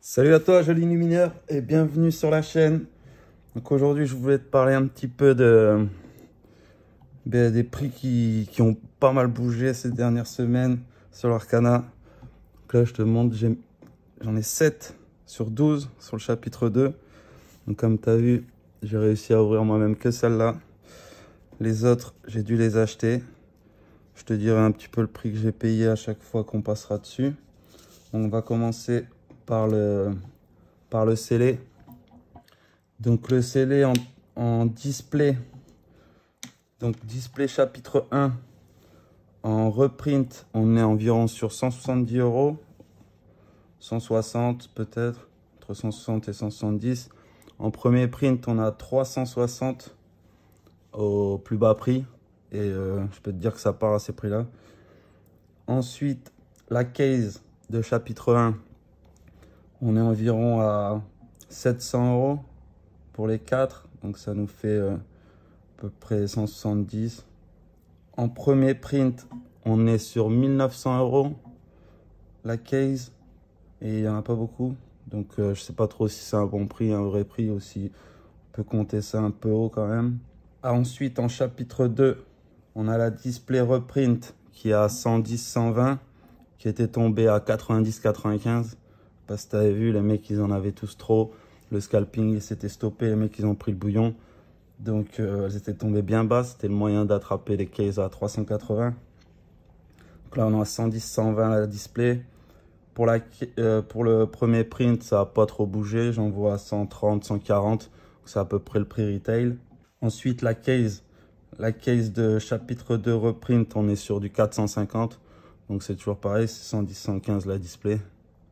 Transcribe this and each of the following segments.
Salut à toi, joli lumineur, et bienvenue sur la chaîne. Donc aujourd'hui, je voulais te parler un petit peu des prix qui ont pas mal bougé ces dernières semaines sur l'Arcana. Donc là, je te montre, j'en ai 7 sur 12 sur le chapitre 2. Donc comme tu as vu, j'ai réussi à ouvrir moi-même que celle-là. Les autres, j'ai dû les acheter. Je te dirai un petit peu le prix que j'ai payé à chaque fois qu'on passera dessus. Donc on va commencer par le scellé. Donc le scellé en display, donc display chapitre 1 en reprint, on est environ sur 170 €, 160 peut-être, entre 160 et 170. En premier print, on a 360 au plus bas prix, et je peux te dire que ça part à ces prix-là. Ensuite, la case de chapitre 1, on est environ à 700 € pour les 4, donc ça nous fait à peu près 170. En premier print, on est sur 1900 € la case, et il n'y en a pas beaucoup, donc je sais pas trop si c'est un bon prix, un vrai prix, ou si on peut compter ça un peu haut quand même. Ensuite, en chapitre 2, on a la display reprint qui est à 110-120, qui était tombée à 90-95. Parce que tu avais vu, les mecs, ils en avaient tous trop. Le scalping, il s'était stoppé. Les mecs, ils ont pris le bouillon. Donc, elles étaient tombées bien bas. C'était le moyen d'attraper les cases à 380. Donc là, on est à 110-120 la display. Pour le premier print, ça n'a pas trop bougé. J'en vois à 130-140. C'est à peu près le prix retail. Ensuite, la case de chapitre 2 reprint, on est sur du 450. Donc, c'est toujours pareil, c'est 110-115 la display.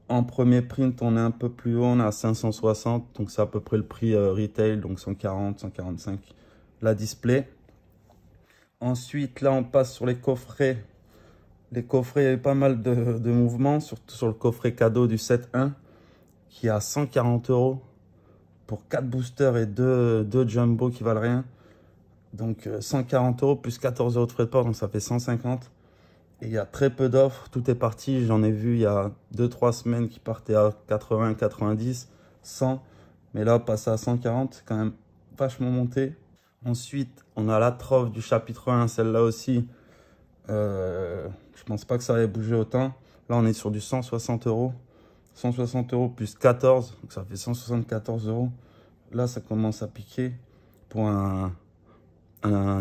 En premier print, on est un peu plus haut, on est à 560. Donc, c'est à peu près le prix retail. Donc, 140-145 la display. Ensuite, là, on passe sur les coffrets. Les coffrets, il y a eu pas mal de mouvements, surtout sur le coffret cadeau du 7.1 qui est à 140 € pour 4 boosters et 2 jumbo qui valent rien. Donc 140 € plus 14 € de frais de port, donc ça fait 150. Et il y a très peu d'offres, tout est parti. J'en ai vu il y a 2-3 semaines qui partaient à 80, 90, 100. Mais là, passer à 140, c'est quand même vachement monté. Ensuite, on a la trove du chapitre 1, celle-là aussi. Je pense pas que ça allait bouger autant. Là, on est sur du 160 €. 160 € plus 14, donc ça fait 174 €. Là, ça commence à piquer pour un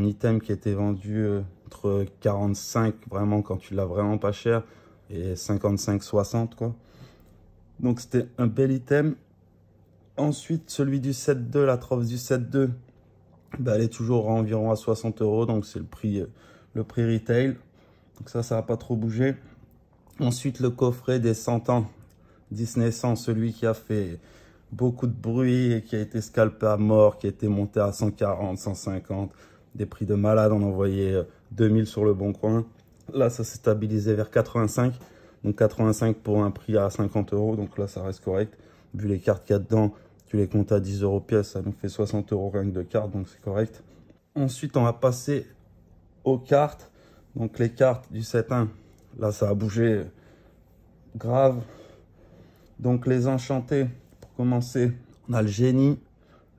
item qui était vendu entre 45, vraiment quand tu l'as vraiment pas cher, et 55-60 quoi. Donc c'était un bel item. Ensuite, celui du 7.2, la trove du 7.2, bah, elle est toujours environ à 60 €, donc c'est le prix retail. Donc ça va pas trop bouger. Ensuite, le coffret des 100 ans Disney 100, celui qui a fait beaucoup de bruit et qui a été scalpé à mort, qui a été monté à 140, 150, des prix de malade. On envoyait 2000 sur le bon coin. Là, ça s'est stabilisé vers 85. Donc 85 pour un prix à 50 €. Donc là, ça reste correct. Vu les cartes qu'il y a dedans, tu les comptes à 10 € pièce, ça nous fait 60 € rien que de cartes, donc c'est correct. Ensuite, on va passer aux cartes. Donc les cartes du 7.1, là, ça a bougé grave. Donc les enchantés, pour commencer, on a le génie.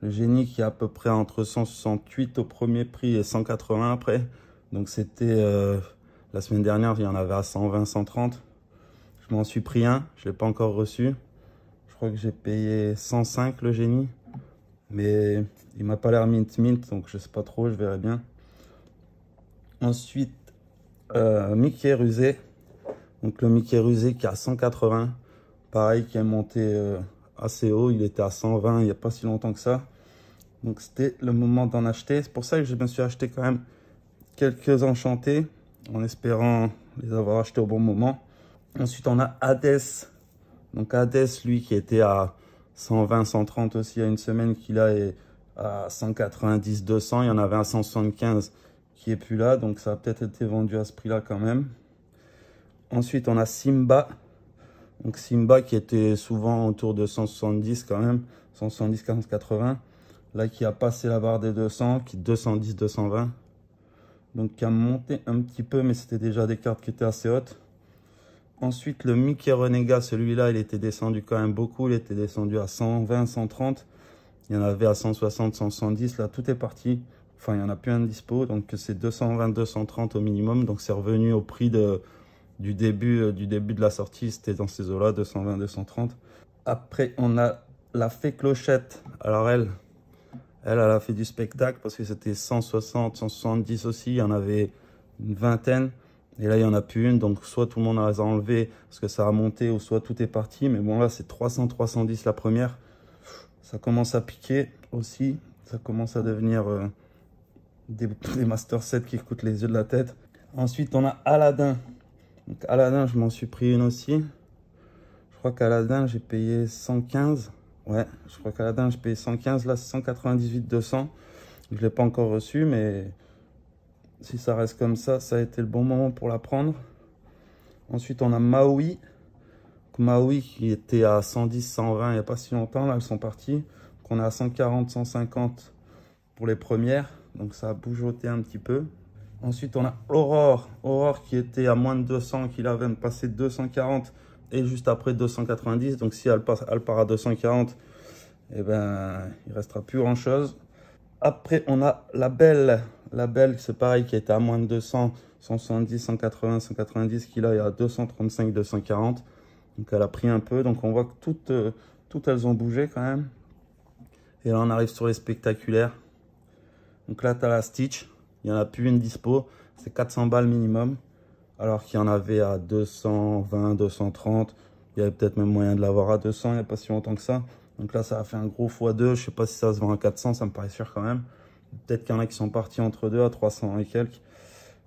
Le génie qui est à peu près entre 168 au premier prix et 180 après. Donc c'était la semaine dernière, il y en avait à 120, 130. Je m'en suis pris un, je ne l'ai pas encore reçu. Je crois que j'ai payé 105 le génie. Mais il m'a pas l'air mint, donc je sais pas trop, je verrai bien. Ensuite, Mickey rusé. Donc le Mickey rusé qui est à 180. Pareil, qui est monté assez haut. Il était à 120 il n'y a pas si longtemps que ça. Donc c'était le moment d'en acheter. C'est pour ça que je me suis acheté quand même quelques enchantés, en espérant les avoir achetés au bon moment. Ensuite, on a Hades. Donc Hades, lui, qui était à 120, 130 aussi il y a une semaine, qui là est à 190, 200. Il y en avait à 175 qui est plus là. Donc ça a peut-être été vendu à ce prix-là quand même. Ensuite, on a Simba. Donc Simba qui était souvent autour de 170 quand même. 170, 40, 80. Là, qui a passé la barre des 200, qui 210, 220. Donc qui a monté un petit peu, mais c'était déjà des cartes qui étaient assez hautes. Ensuite, le Mickey Renega, celui-là, il était descendu quand même beaucoup. Il était descendu à 120, 130. Il y en avait à 160, 170. Là, tout est parti. Enfin, il n'y en a plus un dispo. Donc, c'est 220, 230 au minimum. Donc, c'est revenu au prix du début de la sortie. C'était dans ces eaux-là, 220, 230. Après, on a la Fée Clochette. Alors, elle a fait du spectacle parce que c'était 160, 170 aussi. Il y en avait une vingtaine. Et là, il n'y en a plus une. Donc, soit tout le monde les a enlevés parce que ça a monté, ou soit tout est parti. Mais bon, là, c'est 300, 310 la première. Ça commence à piquer aussi. Ça commence à devenir des Master 7 qui coûtent les yeux de la tête. Ensuite, on a Aladdin. Donc, Aladdin, je m'en suis pris une aussi. Je crois qu'Aladdin, j'ai payé 115. Ouais, je crois qu'Aladdin, j'ai payé 115. Là, c'est 198, 200. Je ne l'ai pas encore reçu, mais si ça reste comme ça a été le bon moment pour la prendre. Ensuite, on a Maui. Maui qui était à 110, 120 il n'y a pas si longtemps. Là, elles sont parties. Donc, on est à 140, 150 pour les premières. Donc, ça a bougeoté un petit peu. Ensuite, on a Aurore. Aurore qui était à moins de 200, qui là vient de passer 240 et juste après 290. Donc, si elle part à 240, eh ben, il ne restera plus grand-chose. Après, on a la Belle. La Belle, c'est pareil, qui était à moins de 200, 170, 180, 190, qui là est à 235, 240. Donc, elle a pris un peu. Donc, on voit que toutes elles ont bougé quand même. Et là, on arrive sur les spectaculaires. Donc là, tu as la Stitch. Il n'y en a plus une dispo. C'est 400 balles minimum. Alors qu'il y en avait à 220, 230. Il y avait peut-être même moyen de l'avoir à 200. Il n'y a pas si longtemps que ça. Donc là, ça a fait un gros x2. Je ne sais pas si ça se vend à 400. Ça me paraît sûr quand même. Peut-être qu'il y en a qui sont partis entre deux à 300 et quelques.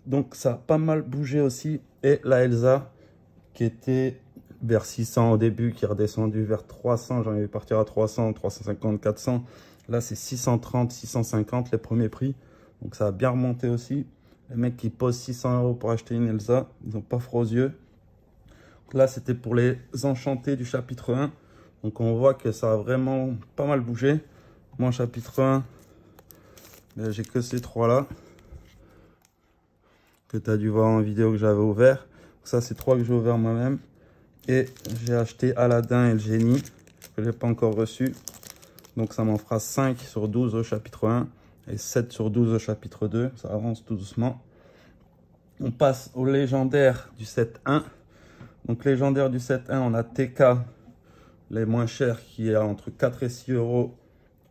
Donc ça a pas mal bougé aussi. Et la Elsa, qui était vers 600 au début, qui est redescendu vers 300. J'en ai vu partir à 300, 350, 400. Là, c'est 630, 650 les premiers prix. Donc ça a bien remonté aussi. Les mecs qui posent 600 € pour acheter une Elsa, ils n'ont pas froid aux yeux. Donc là, c'était pour les enchantés du chapitre 1. Donc on voit que ça a vraiment pas mal bougé. Moi, chapitre 1, j'ai que ces trois-là. Que tu as dû voir en vidéo que j'avais ouvert. Ça, c'est trois que j'ai ouvert moi-même. Et j'ai acheté Aladdin et le génie, que je n'ai pas encore reçu. Donc ça m'en fera 5 sur 12 au chapitre 1 et 7 sur 12 au chapitre 2. Ça avance tout doucement. On passe au légendaire du 7.1. Donc légendaire du 7.1, on a TK, les moins chers, qui est entre 4 et 6 €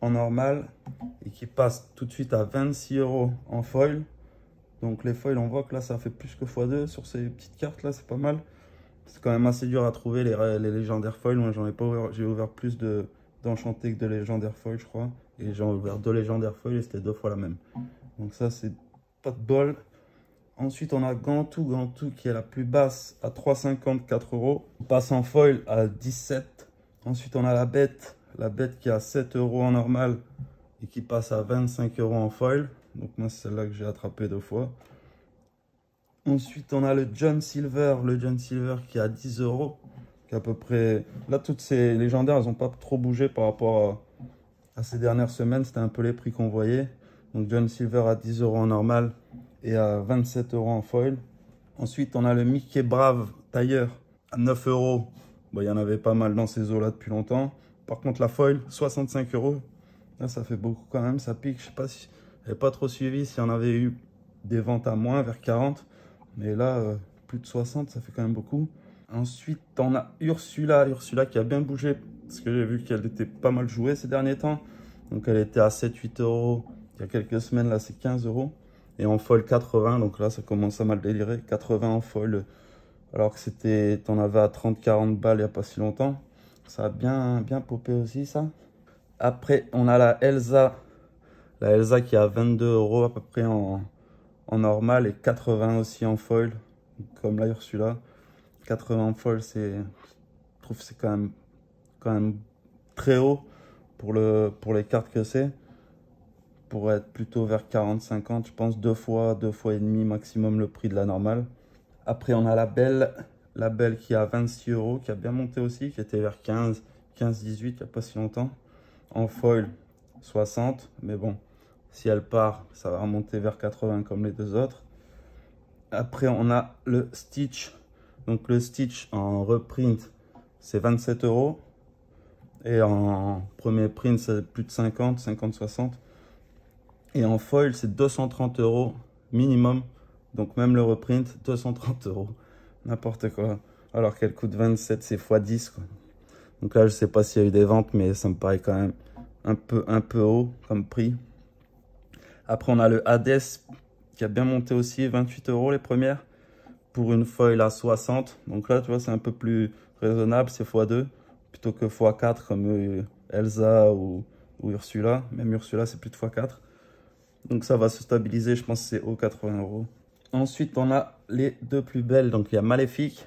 en normal. Et qui passe tout de suite à 26 € en foil. Donc les foils, on voit que là, ça fait plus que x2 sur ces petites cartes là, c'est pas mal. C'est quand même assez dur à trouver les légendaires foils. Moi, j'en ai pas ouvert, j'ai ouvert plus d'enchantés que de légendaires foils, je crois. Et j'ai ouvert 2 légendaires foils et c'était 2 fois la même. Donc ça, c'est pas de bol. Ensuite, on a Gantou, Gantou qui est la plus basse à 3,50, 4 €. On passe en foil à 17. Ensuite, on a la bête qui est à 7 € en normal et qui passe à 25 € en foil. Donc moi, c'est celle-là que j'ai attrapé 2 fois. Ensuite, on a le John Silver qui est à 10 €. Qui est à peu près... Là, toutes ces légendaires, elles n'ont pas trop bougé par rapport à ces dernières semaines. C'était un peu les prix qu'on voyait. Donc John Silver à 10 € en normal et à 27 € en foil. Ensuite, on a le Mickey Brave tailleur à 9 €. Bon, il y en avait pas mal dans ces eaux-là depuis longtemps. Par contre, la foil, 65 €. Là, ça fait beaucoup quand même. Ça pique. Je sais pas si... Je n'avais pas trop suivi s'il y en avait eu des ventes à moins, vers 40. Mais là, plus de 60, ça fait quand même beaucoup. Ensuite, on a Ursula qui a bien bougé. Parce que j'ai vu qu'elle était pas mal jouée ces derniers temps. Donc, elle était à 7-8 € il y a quelques semaines. Là, c'est 15 €. Et en foil, 80. Donc là, ça commence à mal délirer. 80 en foil. Alors que c'était, t'en avais à 30-40 balles il n'y a pas si longtemps. Ça a bien popé aussi, ça. Après, on a la Elsa. La Elsa qui est à 22 € à peu près en normal et 80 aussi en foil, comme la Ursula. 80 en foil, je trouve que c'est quand même très haut pour les cartes que c'est. Pour être plutôt vers 40-50, je pense 2 fois et demi maximum le prix de la normale. Après, on a la Belle qui est à 26 €, qui a bien monté aussi, qui était vers 15, 18 il n'y a pas si longtemps. En foil, 60, mais bon. Si elle part, ça va remonter vers 80 comme les deux autres. Après, on a le Stitch. Donc le Stitch en reprint, c'est 27 €. Et en premier print, c'est plus de 50, 60. Et en foil, c'est 230 € minimum. Donc même le reprint, 230 €. N'importe quoi. Alors qu'elle coûte 27, c'est x10, quoi. Donc là, je sais pas s'il y a eu des ventes, mais ça me paraît quand même un peu haut comme prix. Après, on a le Hades qui a bien monté aussi, 28 € les premières. Pour une foil à 60. Donc là, tu vois, c'est un peu plus raisonnable, c'est x2 plutôt que x4 comme Elsa ou Ursula. Même Ursula, c'est plus de x4. Donc ça va se stabiliser, je pense que c'est aux 80 €. Ensuite, on a les deux plus belles. Donc il y a Maléfique.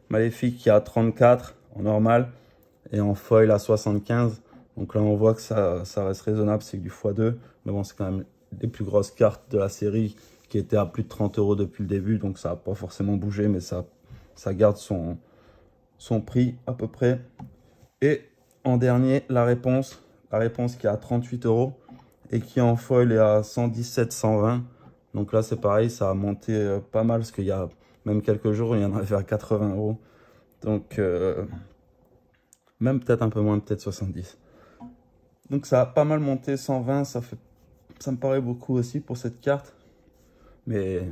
Maléfique qui a 34 en normal et en foil à 75. Donc là, on voit que ça reste raisonnable, c'est du x2. Mais bon, c'est quand même les plus grosses cartes de la série qui étaient à plus de 30 € depuis le début. Donc ça n'a pas forcément bougé, mais ça garde son prix à peu près. Et en dernier, la réponse qui est à 38 € et qui en foil est à 117, 120. Donc là, c'est pareil, ça a monté pas mal parce qu'il y a même quelques jours, il y en avait à 80 €. Donc, même peut-être un peu moins, peut-être 70. Donc ça a pas mal monté, 120, ça me paraît beaucoup aussi pour cette carte. Mais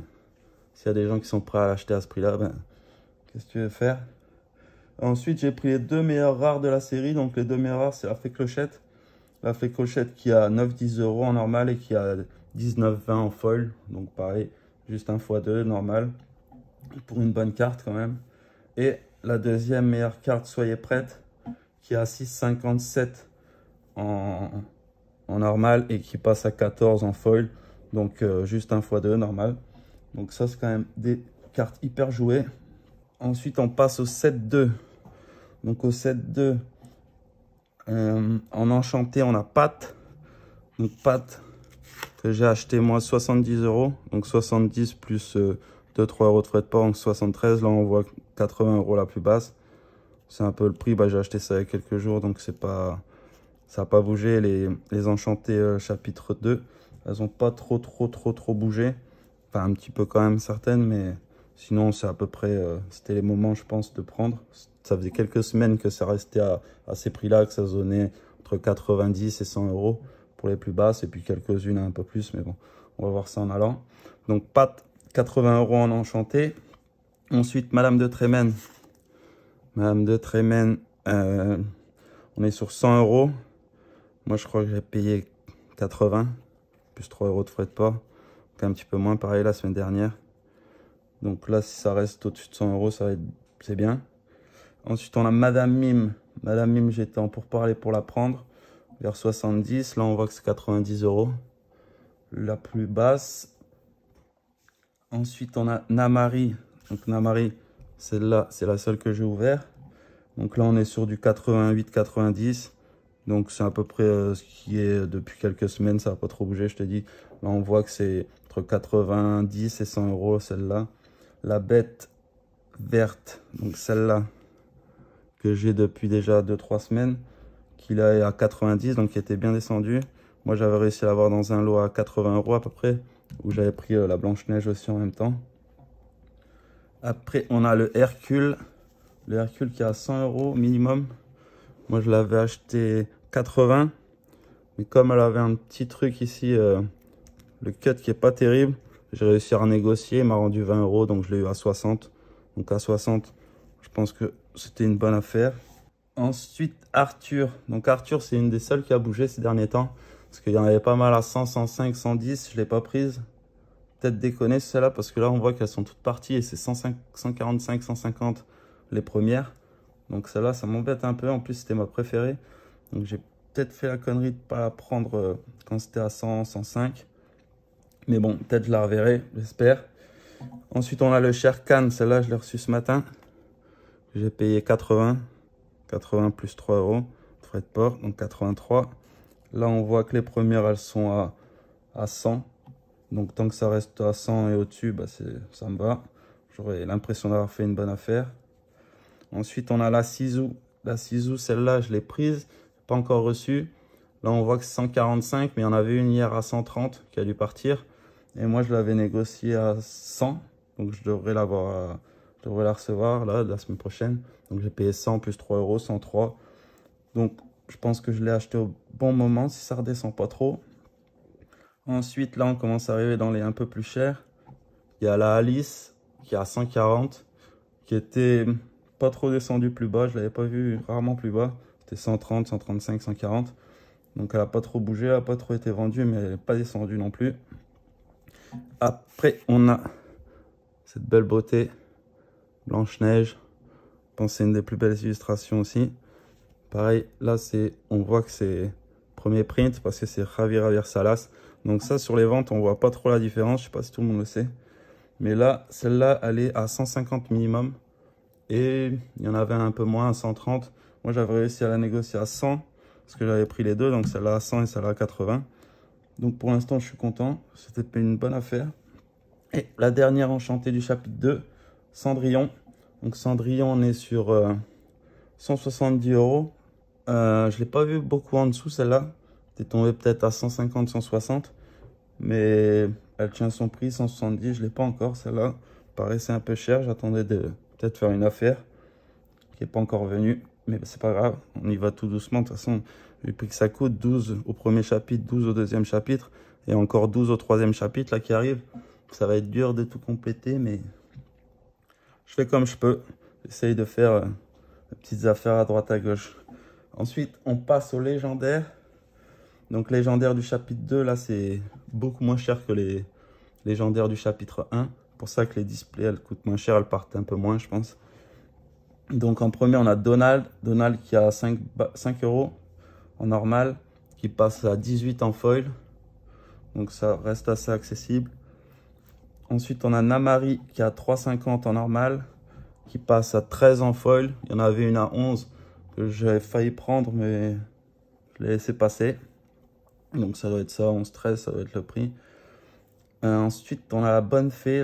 s'il y a des gens qui sont prêts à l'acheter à ce prix-là, ben, qu'est-ce que tu veux faire? Ensuite, j'ai pris les deux meilleurs rares de la série. Donc les deux meilleurs rares, c'est la Fée Clochette. La Fée Clochette qui a 9-10 € en normal et qui a 19-20 en foil. Donc pareil, juste un x2 normal. Pour une bonne carte quand même. Et la deuxième meilleure carte, soyez prête, qui a 6,57 en normal et qui passe à 14 en foil. Donc juste un x2 normal. Donc ça, c'est quand même des cartes hyper jouées. Ensuite, on passe au 7-2. Donc au 7-2, en enchanté, on a Pat. Donc Pat, que j'ai acheté moi 70 €. Donc 70 plus 2-3 € de frais de port, donc 73. Là, on voit 80 € la plus basse. C'est un peu le prix. Bah, j'ai acheté ça il y a quelques jours, donc ça n'a pas bougé. Les enchantés chapitre 2, elles n'ont pas trop bougé. Enfin, un petit peu quand même certaines, mais sinon, c'est à peu près, c'était les moments, je pense, de prendre. Ça faisait quelques semaines que ça restait à ces prix-là, que ça zonnait entre 90 et 100 € pour les plus basses, et puis quelques-unes un peu plus, mais bon, on va voir ça en allant. Donc, Pat, 80 € en enchanté. Ensuite, Madame de Trémène. Madame de Trémène, on est sur 100 €. Moi, je crois que j'ai payé 80, plus 3 € de frais de port. Donc, un petit peu moins, pareil, la semaine dernière. Donc là, si ça reste au-dessus de 100 €, c'est bien. Ensuite, on a Madame Mime. Madame Mime, j'étais en pourparlers pour la prendre. Vers 70. Là, on voit que c'est 90 €. La plus basse. Ensuite, on a Namari. Donc Namari, celle-là, c'est la seule que j'ai ouverte. Donc là, on est sur du 88-90. Donc c'est à peu près ce qui est depuis quelques semaines. Ça n'a pas trop bougé, je te dis. Là, on voit que c'est entre 90 et 100 € celle-là. La bête verte, donc celle-là, que j'ai depuis déjà 2-3 semaines, qui là est à 90, donc qui était bien descendu. Moi, j'avais réussi à l'avoir dans un lot à 80 € à peu près, où j'avais pris la Blanche-Neige aussi en même temps. Après, on a le Hercule. Le Hercule qui est à 100 € minimum. Moi, je l'avais acheté 80. Mais comme elle avait un petit truc ici, le cut qui est pas terrible, j'ai réussi à renégocier. Il m'a rendu 20 €, donc je l'ai eu à 60. Donc à 60, je pense que c'était une bonne affaire. Ensuite, Arthur. Donc Arthur, c'est une des seules qui a bougé ces derniers temps. Parce qu'il y en avait pas mal à 100, 105, 110. Je ne l'ai pas prise. Peut-être déconner celle-là, parce que là, on voit qu'elles sont toutes parties. Et c'est 105, 145, 150 les premières. Donc celle-là, ça m'embête un peu. En plus, c'était ma préférée. Donc j'ai peut-être fait la connerie de ne pas la prendre quand c'était à 100, 105. Mais bon, peut-être je la reverrai, j'espère. Ensuite, on a le Sherkan. Celle-là, je l'ai reçue ce matin. J'ai payé 80. 80 plus 3 € de frais de port, donc 83. Là, on voit que les premières, elles sont à 100. Donc, tant que ça reste à 100 et au-dessus, bah, ça me va. J'aurais l'impression d'avoir fait une bonne affaire. Ensuite, on a la Sisu. La Sisu, celle-là, je l'ai prise, pas encore reçue. Là, on voit que c'est 145, mais il y en avait une hier à 130 qui a dû partir. Et moi, je l'avais négocié à 100. Donc, je devrais l'avoir Je devrais la recevoir là, la semaine prochaine. Donc j'ai payé 100 plus 3 euros, 103. Donc je pense que je l'ai acheté au bon moment si ça redescend pas trop. Ensuite, là, on commence à arriver dans les un peu plus chers. Il y a la Alice qui est à 140, qui était pas trop descendu plus bas. Je l'avais pas vu rarement plus bas. C'était 130, 135, 140. Donc elle n'a pas trop bougé, elle n'a pas trop été vendue, mais elle n'est pas descendue non plus. Après, on a cette belle beauté, Blanche-Neige. Je pense que c'est une des plus belles illustrations aussi. Pareil, là, on voit que c'est premier print parce que c'est Javier Salas. Donc ça, sur les ventes, on voit pas trop la différence. Je sais pas si tout le monde le sait. Mais là, celle-là, elle est à 150 minimum. Et il y en avait un peu moins, à 130. Moi, j'avais réussi à la négocier à 100. Parce que j'avais pris les deux. Donc celle-là à 100 et celle-là à 80. Donc pour l'instant, je suis content. C'était une bonne affaire. Et la dernière enchantée du chapitre 2, Cendrillon. Donc Cendrillon, on est sur 170 euros. Je ne l'ai pas vu beaucoup en dessous, celle-là. Elle est tombée peut-être à 150, 160. Mais elle tient son prix, 170. Je ne l'ai pas encore, celle-là. Paraissait un peu cher. J'attendais de peut-être faire une affaire qui n'est pas encore venue. Mais c'est pas grave, on y va tout doucement. De toute façon, vu le prix que ça coûte, 12 au premier chapitre, 12 au deuxième chapitre. Et encore 12 au troisième chapitre, là, qui arrive. Ça va être dur de tout compléter, mais je fais comme je peux. J'essaye de faire des petites affaires à droite à gauche. Ensuite, on passe au légendaire. Donc, légendaire du chapitre 2, là, c'est beaucoup moins cher que les légendaires du chapitre 1. C'est pour ça que les displays, elles coûtent moins cher, elles partent un peu moins, je pense. Donc, en premier, on a Donald. Donald qui a 5 euros en normal, qui passe à 18 en foil. Donc, ça reste assez accessible. Ensuite, on a Namari qui a 3,50 en normal, qui passe à 13 en foil. Il y en avait une à 11 que j'avais failli prendre, mais je l'ai laissé passer. Donc ça doit être ça, 11-13, ça doit être le prix. Ensuite, on a la Bonne Fée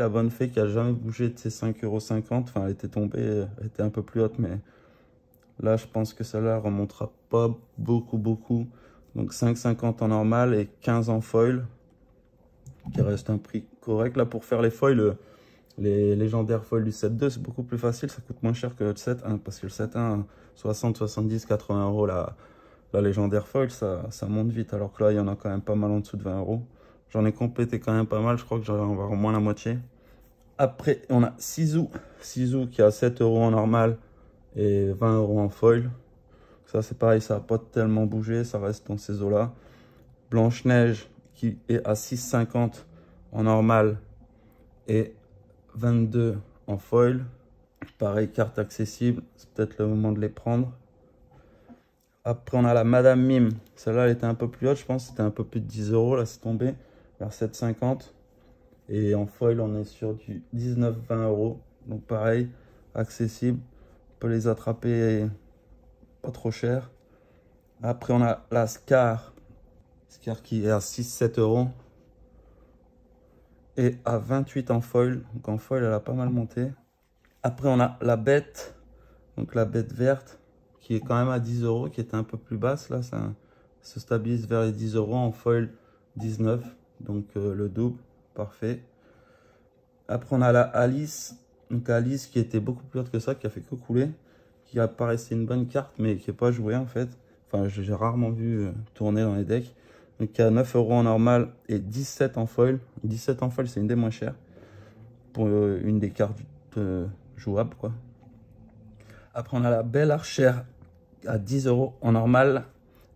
qui a jamais bougé de ses 5,50 €. Enfin, elle était tombée, elle était un peu plus haute, mais là, je pense que celle-là remontera pas beaucoup. Donc 5,50 en normal et 15 en foil, qui reste un prix correct. Là, pour faire les foils, les légendaires foils du 7.2, c'est beaucoup plus facile, ça coûte moins cher que le 7.1, parce que le 7.1, 60, 70, 80 euros la légendaire foil, ça monte vite, alors que là, il y en a quand même pas mal en dessous de 20 euros. J'en ai complété quand même pas mal, je crois que j'en vais avoir au moins la moitié. Après, on a Sisu qui a 7 euros en normal et 20 euros en foil. Ça, c'est pareil, ça n'a pas tellement bougé, ça reste dans ces eaux-là. Blanche-Neige qui est à 6,50 en normal et 22 en foil. Pareil, carte accessible, c'est peut-être le moment de les prendre. Après, on a la Madame Mime. Celle-là, elle était un peu plus haute, je pense. C'était un peu plus de 10 euros. Là, c'est tombé vers 7,50. Et en foil, on est sur du 19-20 euros. Donc, pareil, accessible. On peut les attraper pas trop cher. Après, on a la Scar. Scar qui est à 6-7 euros. Et à 28 en foil. Donc, en foil, elle a pas mal monté. Après, on a la Bête. Donc, la Bête verte, qui est quand même à 10 euros, qui était un peu plus basse. Là, ça se stabilise vers les 10 euros en foil 19. Donc, le double. Parfait. Après, on a la Alice. Donc, Alice qui était beaucoup plus haute que ça, qui a fait que couler. Qui apparaissait une bonne carte, mais qui n'est pas jouée en fait. Enfin, j'ai rarement vu tourner dans les decks. Donc, qui a 9 euros en normal et 17 en foil. 17 en foil, c'est une des moins chères. Pour une des cartes jouables, quoi. Après, on a la Belle Archère à 10 euros en normal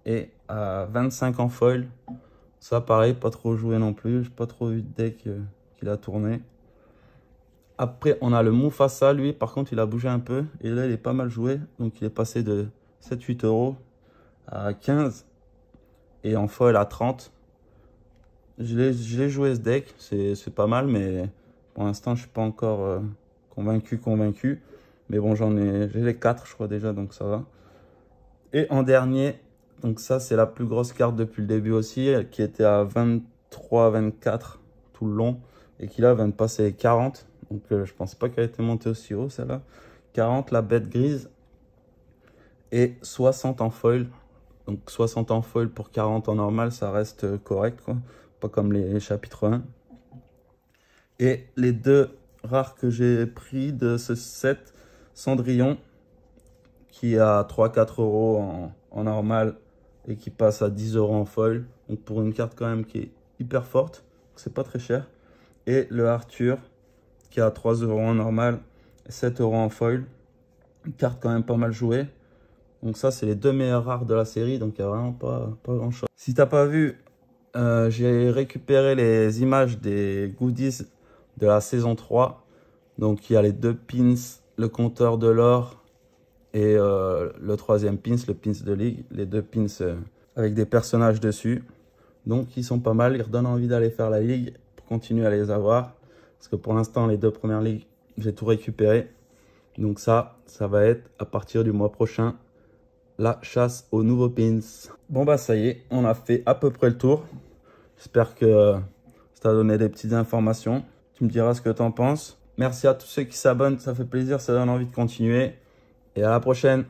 et à 25 en foil. Ça, pareil, pas trop joué non plus. J'ai pas trop vu de deck qu'il a tourné. Après, on a le Mufasa, lui, par contre, il a bougé un peu. Et là, il est pas mal joué. Donc, il est passé de 7-8 euros à 15. Et en foil à 30. Je l'ai joué ce deck. C'est pas mal, mais pour l'instant, je suis pas encore convaincu. Mais bon, j'ai les 4, je crois déjà, donc ça va. Et en dernier, donc ça, c'est la plus grosse carte depuis le début aussi, qui était à 23-24 tout le long. Et qui là vient de passer les 40. Donc je pense pas qu'elle ait été montée aussi haut, celle-là. 40, la Bête grise. Et 60 en foil. Donc 60 en foil pour 40 en normal, ça reste correct, quoi. Pas comme les chapitres 1. Et les deux rares que j'ai pris de ce set Cendrillon qui est à 3-4 euros en normal et qui passe à 10 euros en foil. Donc pour une carte quand même qui est hyper forte, c'est pas très cher. Et le Arthur qui est à 3 euros en normal et 7 euros en foil. Une carte quand même pas mal jouée. Donc ça, c'est les deux meilleurs rares de la série, donc il n'y a vraiment pas grand chose. Si t'as pas vu, j'ai récupéré les images des goodies de la saison 3. Donc il y a les deux pins, le compteur de l'or et le troisième pins, le pins de ligue. Les deux pins avec des personnages dessus. Donc ils sont pas mal, ils redonnent envie d'aller faire la ligue pour continuer à les avoir. Parce que pour l'instant, les deux premières ligues, j'ai tout récupéré. Donc ça va être à partir du mois prochain. La chasse aux nouveaux pins. Bon bah ça y est, on a fait à peu près le tour. J'espère que ça t'a donné des petites informations. Tu me diras ce que t'en penses. Merci à tous ceux qui s'abonnent, ça fait plaisir, ça donne envie de continuer. Et à la prochaine.